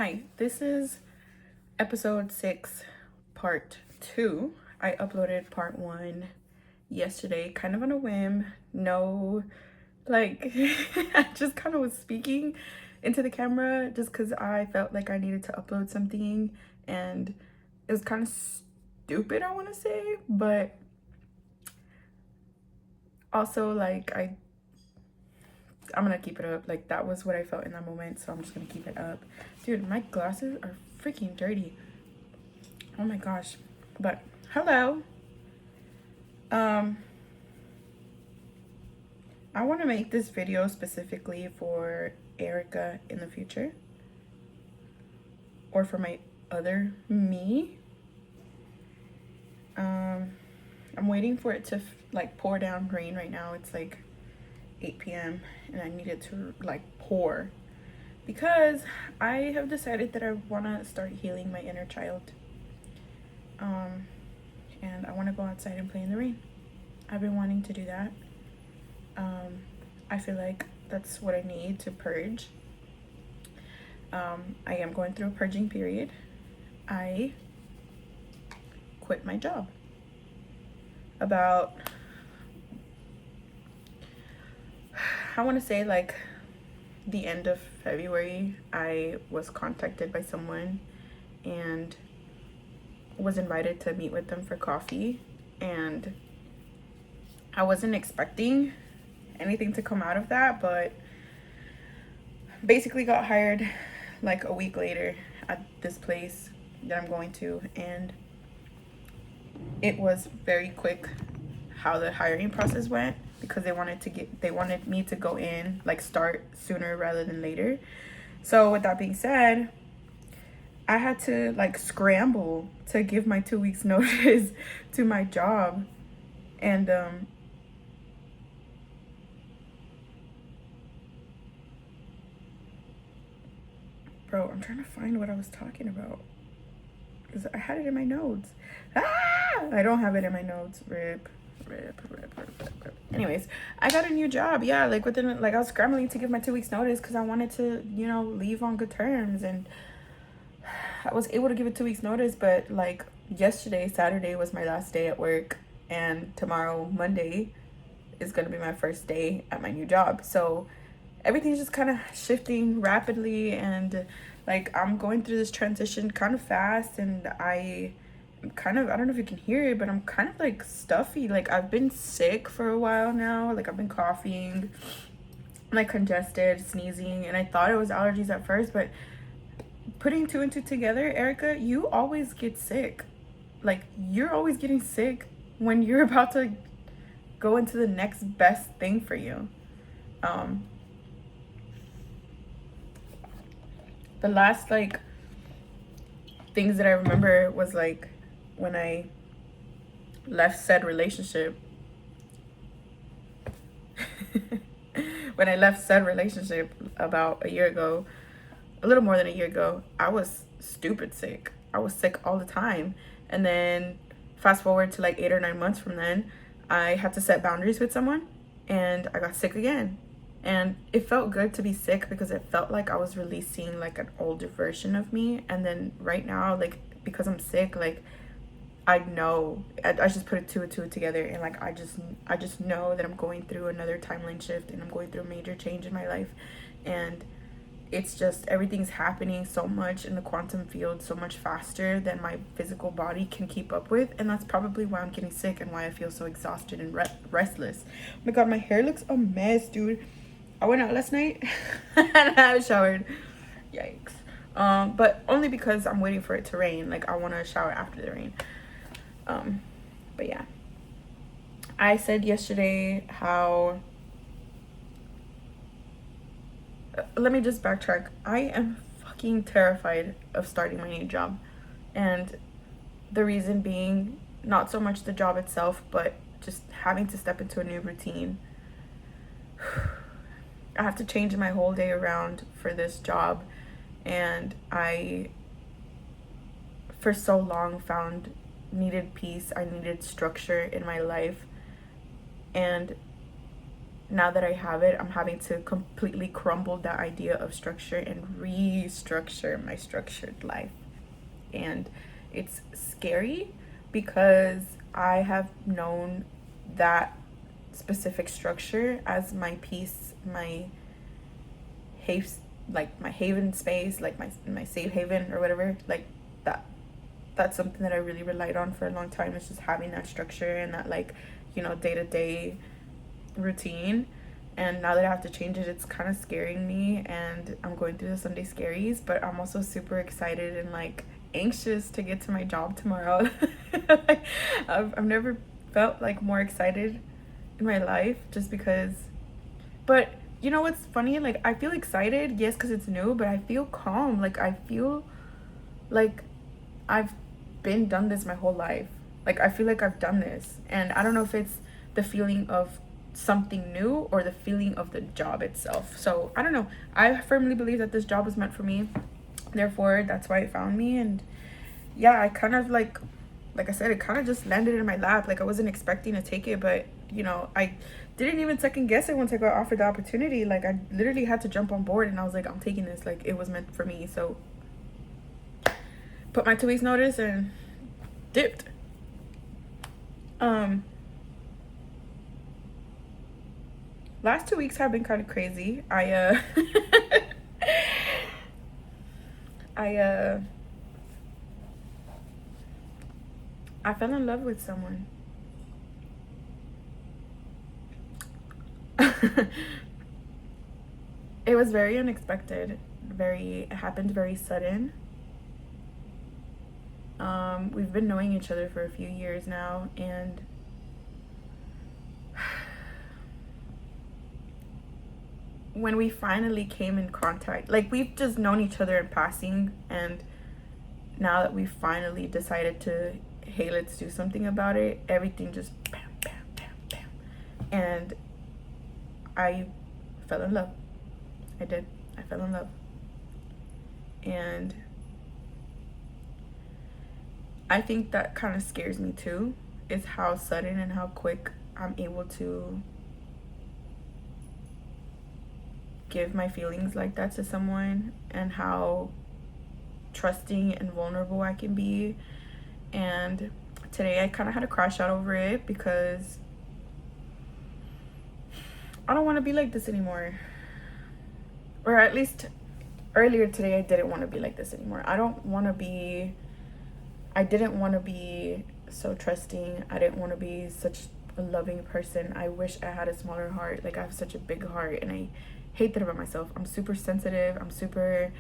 Hi, this is episode 6, part 2. I uploaded part 1 yesterday, kind of on a whim. No, I just kind of was speaking into the camera just because I felt like I needed to upload something, and it was kind of stupid, I want to say, but also, I'm gonna keep it up. Like, that was what I felt in that moment, so I'm just gonna keep it up. Dude, my glasses are freaking dirty. Oh my gosh. But hello. Um I want to make this video specifically for Erica in the future, or for my other me. I'm waiting for it to pour down rain right now. It's like 8 p.m. and I need it to pour because I have decided that I want to start healing my inner child. And I want to go outside and play in the rain. I've been wanting to do that. I feel like that's what I need to purge. I am going through a purging period. I quit my job about, I want to say like the end of February. I was contacted by someone and was invited to meet with them for coffee, and I wasn't expecting anything to come out of that, but basically got hired like a week later at this place that I'm going to, and it was very quick how the hiring process went because they wanted me to go in, like, start sooner rather than later. So with that being said, I had to like scramble to give my 2 weeks notice to my job. And bro, I'm trying to find what I was talking about because I had it in my notes. I don't have it in my notes. Rip. Anyways, I got a new job. Yeah, like within, like, I was scrambling to give my 2 weeks notice because I wanted to, leave on good terms, and I was able to give a 2 weeks notice. But like yesterday, Saturday, was my last day at work, and tomorrow, Monday, is gonna be my first day at my new job. So everything's just kind of shifting rapidly, and like I'm going through this transition kind of fast, and I'm kind of, I don't know if you can hear it, but I'm kind of like stuffy. Like, I've been sick for a while now. Like, I've been coughing, like congested, sneezing, and I thought it was allergies at first, but putting two and two together, Erica, you always get sick. Like, you're always getting sick when you're about to go into the next best thing for you. The last like things that I remember was like when I left said relationship. When I left said relationship about a year ago, a little more than a year ago, I was stupid sick. I was sick all the time. And then fast forward to like 8 or 9 months from then, I had to set boundaries with someone, and I got sick again. And it felt good to be sick because it felt like I was releasing like an older version of me. And then right now, like, because I'm sick, like, I know, I just put two and two together, and like I just know that I'm going through another timeline shift, and I'm going through a major change in my life. And it's just, everything's happening so much in the quantum field so much faster than my physical body can keep up with, and that's probably why I'm getting sick and why I feel so exhausted and restless. Oh my god, my hair looks a mess, dude. I went out last night and I haven't showered. Yikes. But only because I'm waiting for it to rain. Like, I want to shower after the rain. But yeah, I said yesterday how, let me just backtrack. I am fucking terrified of starting my new job, and the reason being not so much the job itself, but just having to step into a new routine. I have to change my whole day around for this job, and I for so long needed peace. I needed structure in my life, and now that I have it, I'm having to completely crumble that idea of structure and restructure my structured life. And it's scary because I have known that specific structure as my peace, my haven, like my haven space, like my safe haven or whatever. Like that that's something that I really relied on for a long time. It's just having that structure and that, like, day-to-day routine. And now that I have to change it, it's kind of scaring me, and I'm going through the Sunday scaries, but I'm also super excited and like anxious to get to my job tomorrow. Like, I've never felt like more excited in my life, just because. But you know what's funny, like I feel excited, yes, because it's new, but I feel calm. Like I feel like I've been done this my whole life. Like I feel like I've done this, and I don't know if it's the feeling of something new or the feeling of the job itself. So I don't know. I firmly believe that this job was meant for me. Therefore, that's why it found me. And yeah, I kind of like I said, it kind of just landed in my lap. Like I wasn't expecting to take it, but I didn't even second guess it once I got offered the opportunity. Like I literally had to jump on board, and I was like, I'm taking this. Like it was meant for me. So put my 2 weeks notice and dipped. Last 2 weeks have been kind of crazy. I I fell in love with someone. It was very unexpected. It happened very sudden. We've been knowing each other for a few years now, and when we finally came in contact, like we've just known each other in passing, and now that we finally decided to, hey, let's do something about it, everything just bam, bam, bam, bam. And I fell in love. I did. I fell in love. And I think that kind of scares me too, is how sudden and how quick I'm able to give my feelings like that to someone, and how trusting and vulnerable I can be. And today I kind of had a crash out over it because I don't want to be like this anymore. Or at least earlier today I didn't want to be like this anymore. I didn't want to be so trusting. I didn't want to be such a loving person. I wish I had a smaller heart. Like I have such a big heart, and I hate that about myself. I'm super sensitive. I'm super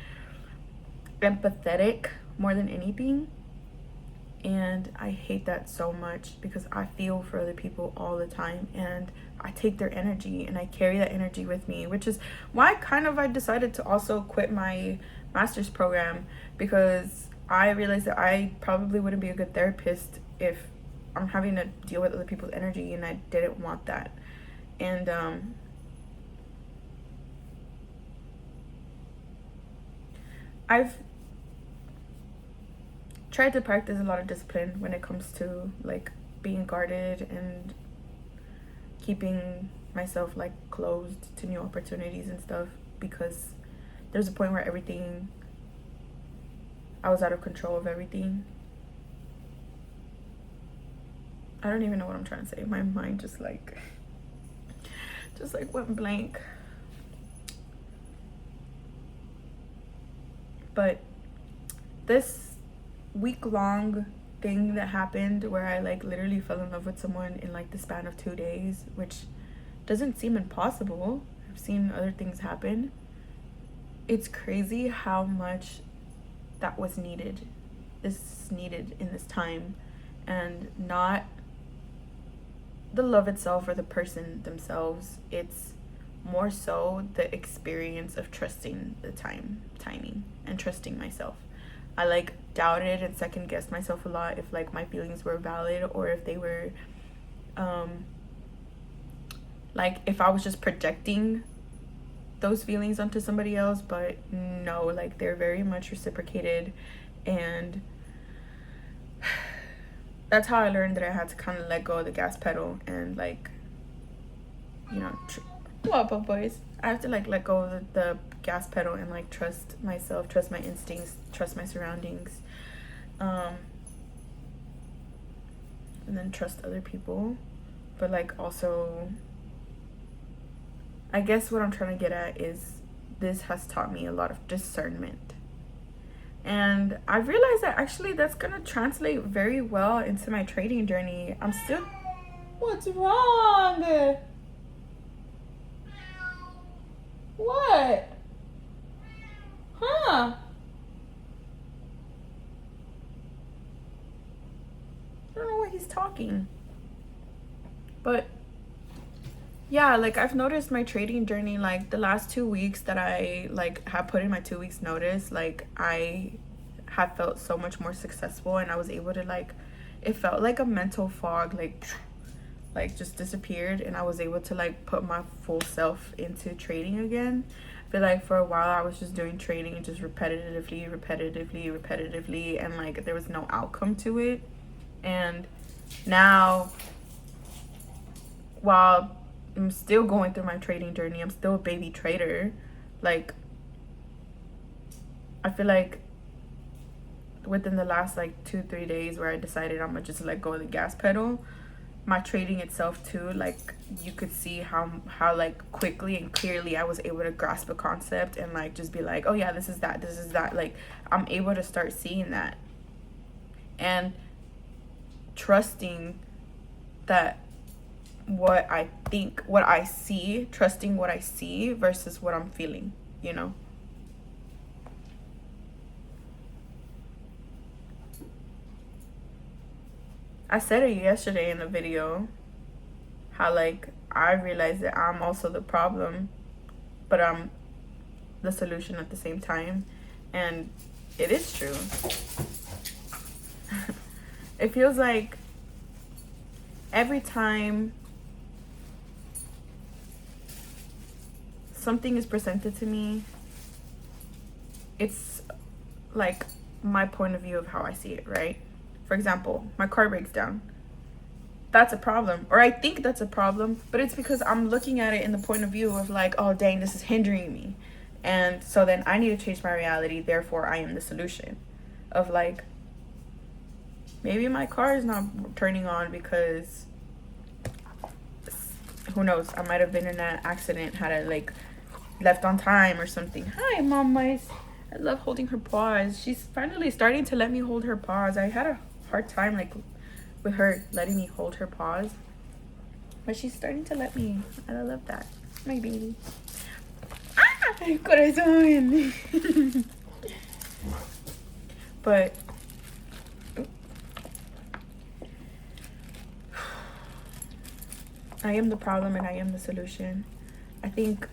empathetic more than anything. And I hate that so much because I feel for other people all the time, and I take their energy and I carry that energy with me, which is why I decided to also quit my master's program, because I realized that I probably wouldn't be a good therapist if I'm having to deal with other people's energy, and I didn't want that. And I've tried to practice a lot of discipline when it comes to like being guarded and keeping myself like closed to new opportunities and stuff, because there's a point where I was out of control of everything. I don't even know what I'm trying to say. My mind just like went blank. But this week-long thing that happened, where I like literally fell in love with someone in like the span of 2 days, which doesn't seem impossible. I've seen other things happen. It's crazy how much that was needed. This is needed in this time, and not the love itself or the person themselves. It's more so the experience of trusting the timing, and trusting myself. I like doubted and second guessed myself a lot if like my feelings were valid, or if they were like if I was just projecting those feelings onto somebody else. But no, like they're very much reciprocated. And that's how I learned that I had to kind of let go of the gas pedal and like What, boys? I have to like let go of the gas pedal and like trust myself, trust my instincts, trust my surroundings, um, and then trust other people. But like also, I guess what I'm trying to get at is this has taught me a lot of discernment. And I realized that actually that's gonna translate very well into my trading journey. I'm still. What's wrong? What? Huh? I don't know why he's talking. But yeah, like I've noticed my trading journey, like the last 2 weeks that I like have put in my 2 weeks notice, like I have felt so much more successful, and I was able to like, it felt like a mental fog, like just disappeared, and I was able to like put my full self into trading again. I feel like for a while I was just doing trading just repetitively, and like there was no outcome to it. And now, while I'm still going through my trading journey, I'm still a baby trader. Like, I feel like within the last like 2-3 days where I decided I'm gonna just let go of the gas pedal, my trading itself too, like you could see how like quickly and clearly I was able to grasp a concept and like just be like, oh yeah, this is that. Like I'm able to start seeing that and trusting that what I see, trusting what I see versus what I'm feeling, you know? I said it yesterday in the video how like I realized that I'm also the problem, but I'm the solution at the same time. And it is true. It feels like every time something is presented to me, it's like my point of view of how I see it, right? For example, my car breaks down. That's a problem, or I think that's a problem, but it's because I'm looking at it in the point of view of like, oh dang, this is hindering me. And so then I need to change my reality, therefore I am the solution. Of like, maybe my car is not turning on because who knows, I might have been in an accident, had it like left on time or something. Hi, Mom Mice. I love holding her paws. She's finally starting to let me hold her paws. I had a hard time like with her letting me hold her paws, but she's starting to let me. I love that. My baby. Ah, corazón. But I am the problem and I am the solution. I think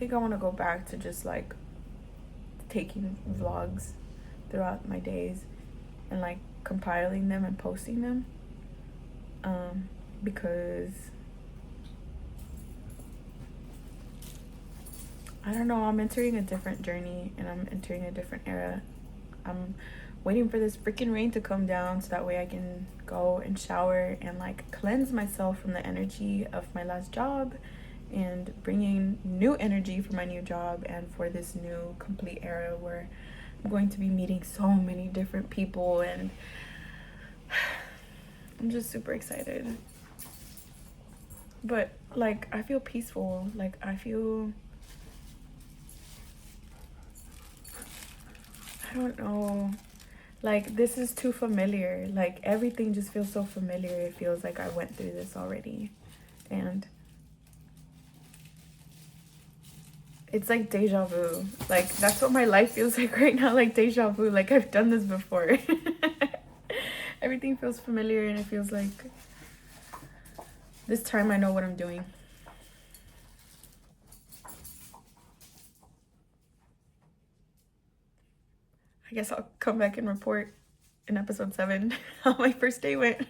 I want to go back to just like taking vlogs throughout my days and like compiling them and posting them, because I don't know, I'm entering a different journey and I'm entering a different era. I'm waiting for this freaking rain to come down so that way I can go and shower and like cleanse myself from the energy of my last job and bringing new energy for my new job and for this new complete era where I'm going to be meeting so many different people, and I'm just super excited. But like I feel peaceful, like I don't know, like this is too familiar, like everything just feels so familiar. It feels like I went through this already, and it's like deja vu. Like that's what my life feels like right now, like deja vu, like I've done this before. Everything feels familiar and it feels like this time I know what I'm doing. I guess I'll come back and report in episode 7 how my first day went.